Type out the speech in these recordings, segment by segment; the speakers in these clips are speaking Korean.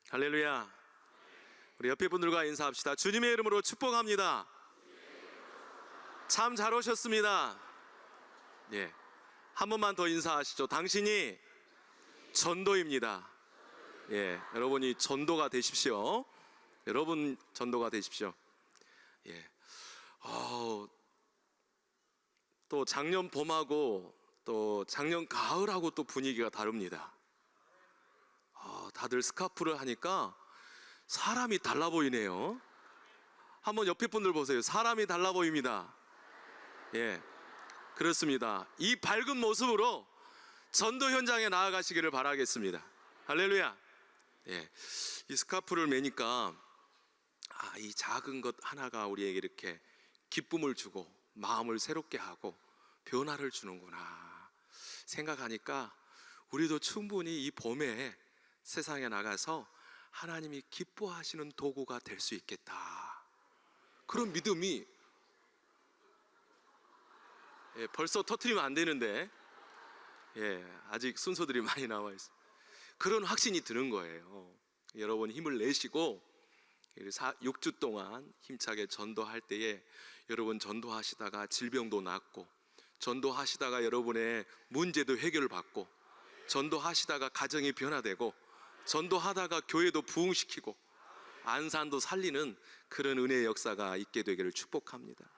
할렐루야. 우리 옆에 분들과 인사합시다. 주님의 이름으로 축복합니다. 참 잘 오셨습니다. 예, 한 번만 더 인사하시죠. 당신이 전도입니다. 예, 여러분이 전도가 되십시오. 여러분 전도가 되십시오. 예. 또 작년 봄하고 또 작년 가을하고 또 분위기가 다릅니다. 다들 스카프를 하니까 사람이 달라 보이네요. 한번 옆에 분들 보세요. 사람이 달라 보입니다. 예, 그렇습니다. 이 밝은 모습으로 전도 현장에 나아가시기를 바라겠습니다. 할렐루야. 예, 이 스카프를 매니까 이 작은 것 하나가 우리에게 이렇게 기쁨을 주고 마음을 새롭게 하고 변화를 주는구나 생각하니까 우리도 충분히 이 봄에 세상에 나가서 하나님이 기뻐하시는 도구가 될 수 있겠다, 그런 믿음이, 벌써 터뜨리면 안 되는데 아직 순서들이 많이 나와 있어요. 그런 확신이 드는 거예요. 여러분 힘을 내시고 6주 동안 힘차게 전도할 때에 여러분 전도하시다가 질병도 낫고, 전도하시다가 여러분의 문제도 해결을 받고, 전도하시다가 가정이 변화되고, 전도하다가 교회도 부흥시키고 안산도 살리는 그런 은혜의 역사가 있게 되기를 축복합니다.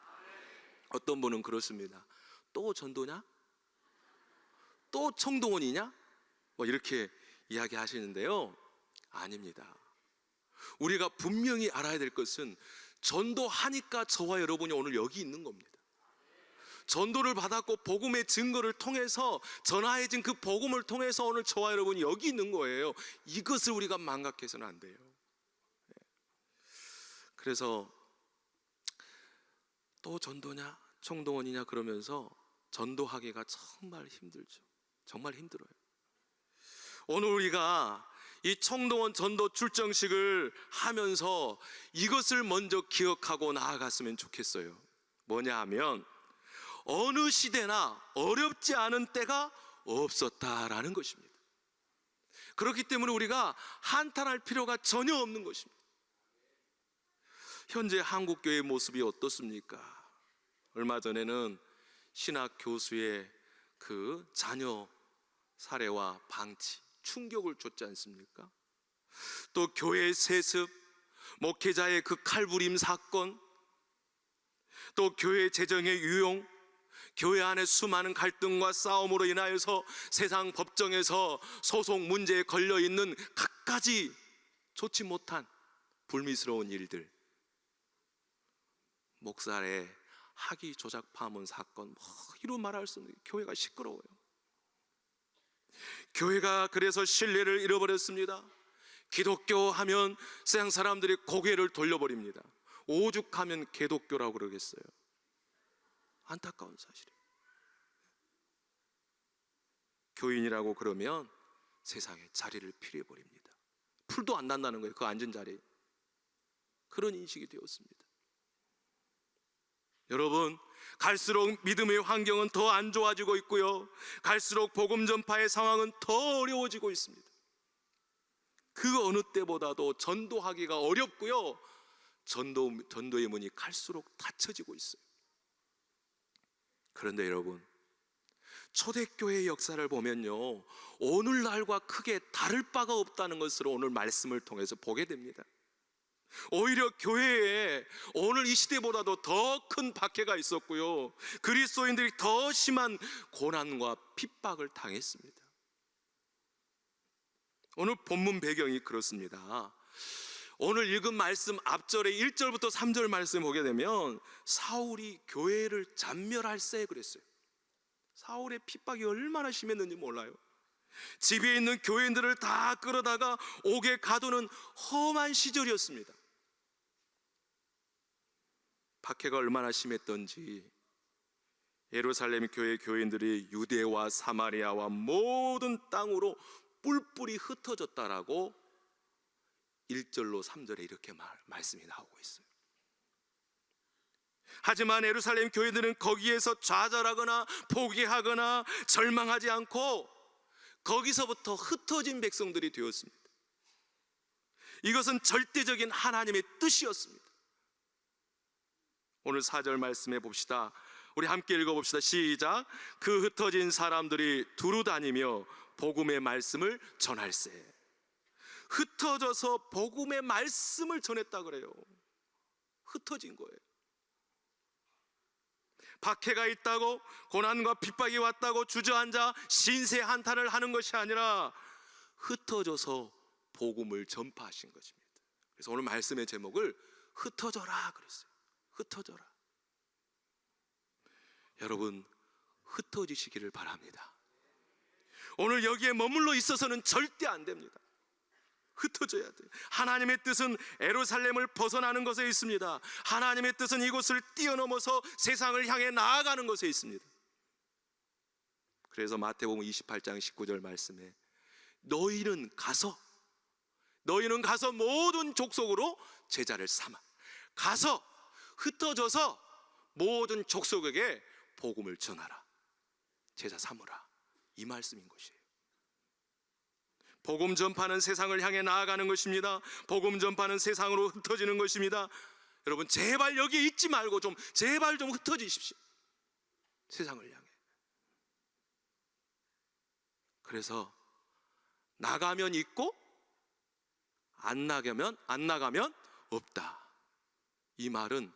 어떤 분은 그렇습니다. 또 전도냐? 또 청동원이냐? 이렇게 이야기하시는데요, 아닙니다. 우리가 분명히 알아야 될 것은 전도하니까 저와 여러분이 오늘 여기 있는 겁니다. 전도를 받았고 복음의 증거를 통해서, 전하해진 그 복음을 통해서 오늘 저와 여러분이 여기 있는 거예요. 이것을 우리가 망각해서는 안 돼요. 그래서 또 전도냐 청동원이냐 그러면서 전도하기가 정말 힘들죠. 정말 힘들어요. 오늘 우리가 이 청동원 전도 출정식을 하면서 이것을 먼저 기억하고 나아갔으면 좋겠어요. 뭐냐 하면 어느 시대나 어렵지 않은 때가 없었다라는 것입니다. 그렇기 때문에 우리가 한탄할 필요가 전혀 없는 것입니다. 현재 한국교회의 모습이 어떻습니까? 얼마 전에는 신학 교수의 그 자녀 살해와 방치, 충격을 줬지 않습니까? 또 교회의 세습, 목회자의 그 칼부림 사건, 또 교회 재정의 유용, 교회 안에 수많은 갈등과 싸움으로 인하여서 세상 법정에서 소송 문제에 걸려있는 갖가지 좋지 못한 불미스러운 일들, 목살의 학위 조작 파문 사건, 이루 말할 수 없는, 교회가 시끄러워요. 교회가 그래서 신뢰를 잃어버렸습니다. 기독교 하면 세상 사람들이 고개를 돌려버립니다. 오죽하면 개독교라고 그러겠어요. 안타까운 사실이에요. 교인이라고 그러면 세상에 자리를 필요해버립니다. 풀도 안 난다는 거예요. 그 앉은 자리에. 그런 인식이 되었습니다. 여러분, 갈수록 믿음의 환경은 더 안 좋아지고 있고요, 갈수록 복음 전파의 상황은 더 어려워지고 있습니다. 그 어느 때보다도 전도하기가 어렵고요, 전도의 문이 갈수록 닫혀지고 있어요. 그런데 여러분, 초대교회의 역사를 보면요, 오늘날과 크게 다를 바가 없다는 것을 오늘 말씀을 통해서 보게 됩니다. 오히려 교회에 오늘 이 시대보다도 더 큰 박해가 있었고요, 그리스도인들이 더 심한 고난과 핍박을 당했습니다. 오늘 본문 배경이 그렇습니다. 오늘 읽은 말씀 앞절에 1절부터 3절 말씀 보게 되면 사울이 교회를 잔멸할세 그랬어요. 사울의 핍박이 얼마나 심했는지 몰라요. 집에 있는 교인들을 다 끌어다가 옥에 가두는 험한 시절이었습니다. 박해가 얼마나 심했던지 예루살렘 교회 교인들이 유대와 사마리아와 모든 땅으로 뿔뿔이 흩어졌다라고 1절로 3절에 이렇게 말씀이 나오고 있어요. 하지만 예루살렘 교회들은 거기에서 좌절하거나 포기하거나 절망하지 않고 거기서부터 흩어진 백성들이 되었습니다. 이것은 절대적인 하나님의 뜻이었습니다. 오늘 4절 말씀해 봅시다. 우리 함께 읽어봅시다. 시작. 그 흩어진 사람들이 두루 다니며 복음의 말씀을 전할세. 흩어져서 복음의 말씀을 전했다 그래요. 흩어진 거예요. 박해가 있다고, 고난과 핍박이 왔다고 주저앉아 신세 한탄을 하는 것이 아니라 흩어져서 복음을 전파하신 것입니다. 그래서 오늘 말씀의 제목을 흩어져라 그랬어요. 흩어져라. 여러분, 흩어지시기를 바랍니다. 오늘 여기에 머물러 있어서는 절대 안 됩니다. 흩어져야 돼요. 하나님의 뜻은 예루살렘을 벗어나는 것에 있습니다. 하나님의 뜻은 이곳을 뛰어넘어서 세상을 향해 나아가는 것에 있습니다. 그래서 마태복음 28장 19절 말씀에 너희는 가서 모든 족속으로 제자를 삼아, 가서 흩어져서 모든 족속에게 복음을 전하라, 제자 삼으라, 이 말씀인 것이에요. 복음 전파는 세상을 향해 나아가는 것입니다. 복음 전파는 세상으로 흩어지는 것입니다. 여러분, 제발 여기에 있지 말고 제발 좀 흩어지십시오. 세상을 향해. 그래서 나가면 있고 안 나가면 없다. 이 말은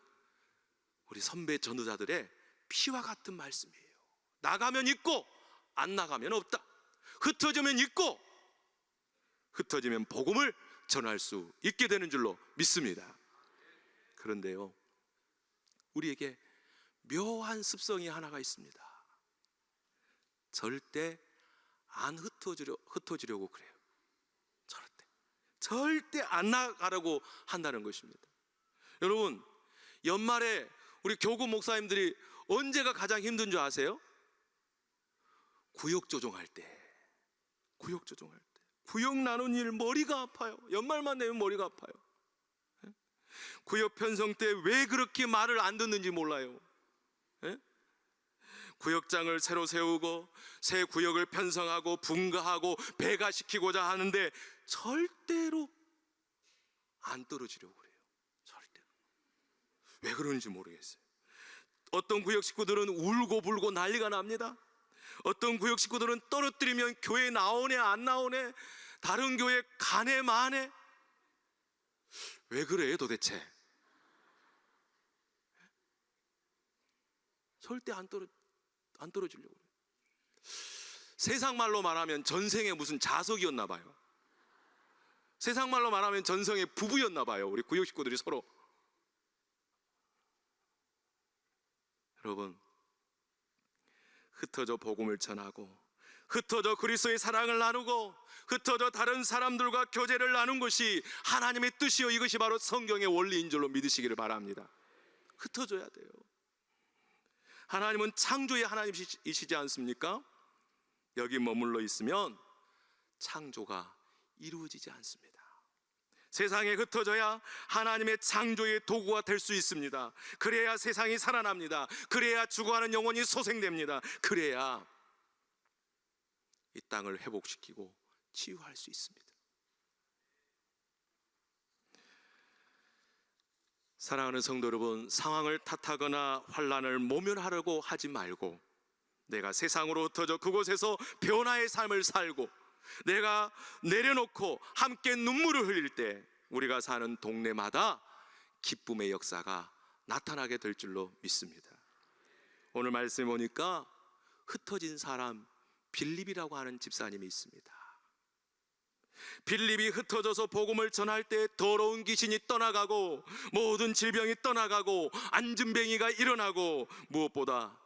우리 선배 전도자들의 피와 같은 말씀이에요. 나가면 있고 안 나가면 없다. 흩어지면 있고 흩어지면 복음을 전할 수 있게 되는 줄로 믿습니다. 그런데요, 우리에게 묘한 습성이 하나가 있습니다. 절대 안 흩어지려고 그래요. 절대 안 나가려고 한다는 것입니다. 여러분, 연말에 우리 교구 목사님들이 언제가 가장 힘든 줄 아세요? 구역 조정할 때. 구역 나눈 일 머리가 아파요. 연말만 되면 머리가 아파요. 구역 편성 때 왜 그렇게 말을 안 듣는지 몰라요. 구역장을 새로 세우고 새 구역을 편성하고 분가하고 배가시키고자 하는데 절대로 안 떨어지려고 그래요. 절대로. 왜 그런지 모르겠어요. 어떤 구역 식구들은 울고불고 난리가 납니다. 어떤 구역 식구들은 떨어뜨리면 교회 나오네 안 나오네, 다른 교회 가네 마네. 왜 그래 도대체? 절대 안 떨어지려고 그래요. 세상 말로 말하면 전생에 무슨 자석이었나 봐요. 세상 말로 말하면 전생에 부부였나 봐요. 우리 구역 식구들이 서로. 여러분, 흩어져 복음을 전하고, 흩어져 그리스도의 사랑을 나누고, 흩어져 다른 사람들과 교제를 나눈 것이 하나님의 뜻이요, 이것이 바로 성경의 원리인 줄로 믿으시기를 바랍니다. 흩어져야 돼요. 하나님은 창조의 하나님이시지 않습니까? 여기 머물러 있으면 창조가 이루어지지 않습니다. 세상에 흩어져야 하나님의 창조의 도구가 될 수 있습니다. 그래야 세상이 살아납니다. 그래야 죽어가는 영혼이 소생됩니다. 그래야 이 땅을 회복시키고 치유할 수 있습니다. 사랑하는 성도 여러분, 상황을 탓하거나 환난을 모면하려고 하지 말고, 내가 세상으로 흩어져 그곳에서 변화의 삶을 살고, 내가 내려놓고 함께 눈물을 흘릴 때 우리가 사는 동네마다 기쁨의 역사가 나타나게 될 줄로 믿습니다. 오늘 말씀에 보니까 흩어진 사람 빌립이라고 하는 집사님이 있습니다. 빌립이 흩어져서 복음을 전할 때 더러운 귀신이 떠나가고 모든 질병이 떠나가고 안진뱅이가 일어나고 무엇보다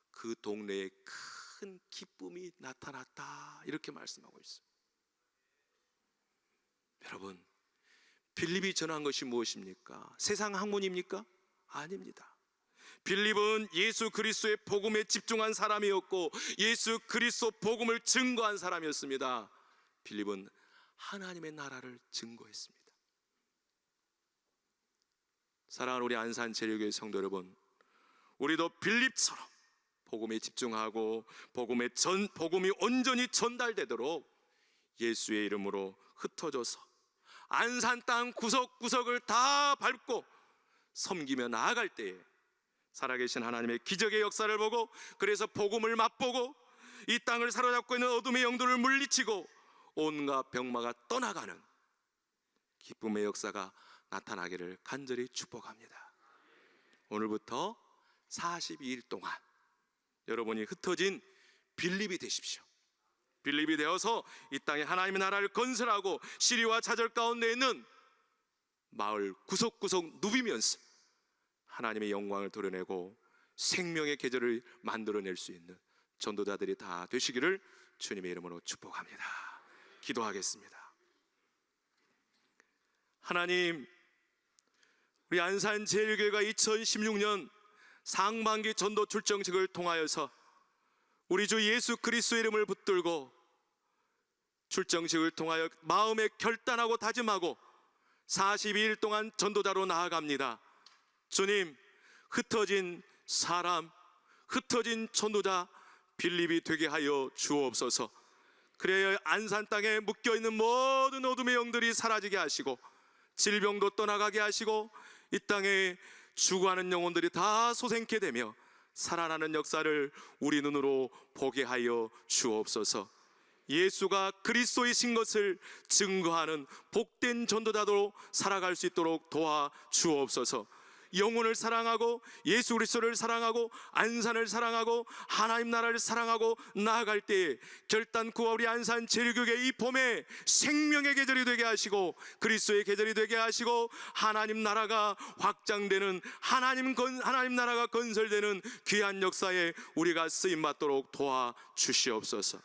그 동네에 큰 기쁨이 나타났다, 이렇게 말씀하고 있습니다. 여러분, 빌립이 전한 것이 무엇입니까? 세상 학문입니까? 아닙니다. 빌립은 예수 그리스도의 복음에 집중한 사람이었고 예수 그리스도 복음을 증거한 사람이었습니다. 빌립은 하나님의 나라를 증거했습니다. 사랑하는 우리 안산 재료교회 성도 여러분, 우리도 빌립처럼 복음에 집중하고 복음이 온전히 전달되도록 예수의 이름으로 흩어져서 안산 땅 구석구석을 다 밟고 섬기며 나아갈 때에 살아계신 하나님의 기적의 역사를 보고, 그래서 복음을 맛보고 이 땅을 사로잡고 있는 어둠의 영들을 물리치고 온갖 병마가 떠나가는 기쁨의 역사가 나타나기를 간절히 축복합니다. 오늘부터 42일 동안 여러분이 흩어진 빌립이 되십시오. 빌립이 되어서 이 땅에 하나님의 나라를 건설하고 시리와 좌절 가운데 있는 마을 구석구석 누비면서 하나님의 영광을 드러내고 생명의 계절을 만들어낼 수 있는 전도자들이 다 되시기를 주님의 이름으로 축복합니다. 기도하겠습니다. 하나님, 우리 안산제일교회가 2016년 상반기 전도 출정식을 통하여서 우리 주 예수 그리스도의 이름을 붙들고 출정식을 통하여 마음에 결단하고 다짐하고 42일 동안 전도자로 나아갑니다. 주님, 흩어진 사람, 흩어진 전도자 빌립이 되게 하여 주옵소서. 그래야 안산 땅에 묶여있는 모든 어둠의 영들이 사라지게 하시고 질병도 떠나가게 하시고 이 땅에 죽어가는 영혼들이 다 소생케 되며 살아나는 역사를 우리 눈으로 보게 하여 주옵소서. 예수가 그리스도이신 것을 증거하는 복된 전도자로 살아갈 수 있도록 도와 주옵소서. 영혼을 사랑하고 예수 그리스도를 사랑하고 안산을 사랑하고 하나님 나라를 사랑하고 나아갈 때에 결단코 우리 안산 제일교회 이 봄에 생명의 계절이 되게 하시고 그리스도의 계절이 되게 하시고 하나님 나라가 확장되는 하나님 나라가 건설되는 귀한 역사에 우리가 쓰임 받도록 도와 주시옵소서.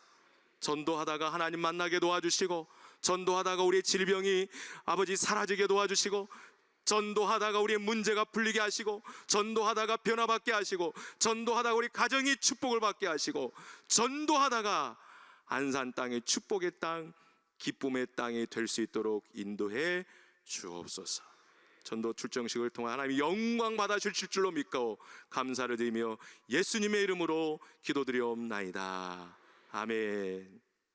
전도하다가 하나님 만나게 도와주시고, 전도하다가 우리의 질병이 아버지 사라지게 도와주시고, 전도하다가 우리의 문제가 풀리게 하시고, 전도하다가 변화받게 하시고, 전도하다가 우리 가정이 축복을 받게 하시고, 전도하다가 안산 땅의 축복의 땅, 기쁨의 땅이 될 수 있도록 인도해 주옵소서. 전도 출정식을 통해 하나님이 영광 받아 주실 줄로 믿고 감사를 드리며 예수님의 이름으로 기도드리옵나이다. 아멘.